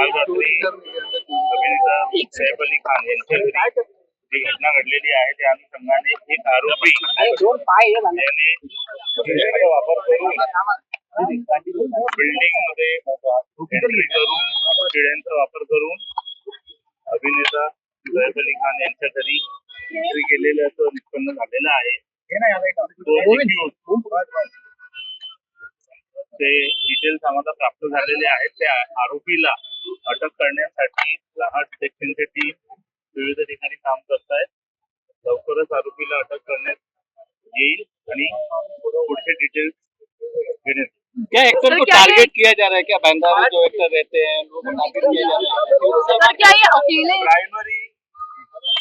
काल रात्री अभिनेता सैफ अली खान यांच्या घरी जी घटना घडलेली आहे त्या अनुषंगाने एक आरोपी याने शिड्यांचा वापर करून बिल्डिंग मध्ये एंट्री करून शिड्यांचा वापर करून अभिनेता सैफ अली खान यांच्या घरी एंट्री केलेल्याचं निष्पन्न झालेलं आहे. ते डिटेल्स आम्हाला प्राप्त झालेले आहेत. त्या आरोपीला अटक करण्यासाठी रहाट सेक्शनची टीम विविध ठिकाणी काम करत आहे. लवकरच आरोपीला अटक करण्यात येईल आणि पुढचे डिटेल्स घेण्यात. क्या एक्टर को टारगेट किया जा रहा है? क्या बैंदा में जो एक्टर रहते हैं उनको टारगेट किया जा रहा है? क्या ये अकेले प्रायमरी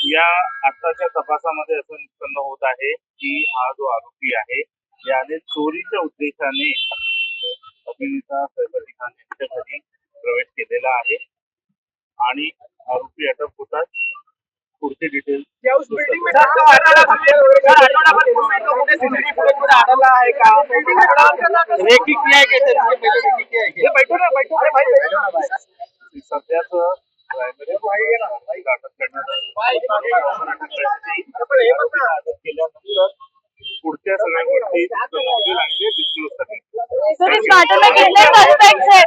या आताच्या तपासामध्ये असं निष्पन्न होत आहे की हा जो आरोपी आहे याने चोरीच्या उद्देशाने अभिनेता सैफ अली खान यांच्या घरी प्रवेश केलेला आहे आणि आरोपी अटक होतात पुढचे डिटेल्स सध्याच प्रायमरी अटक केल्यानंतर पुढच्या सगळ्या गोष्टी डिस्क्लोज करण्यात. सर इस मैटर में कितने सस्पेक्ट्स हैं?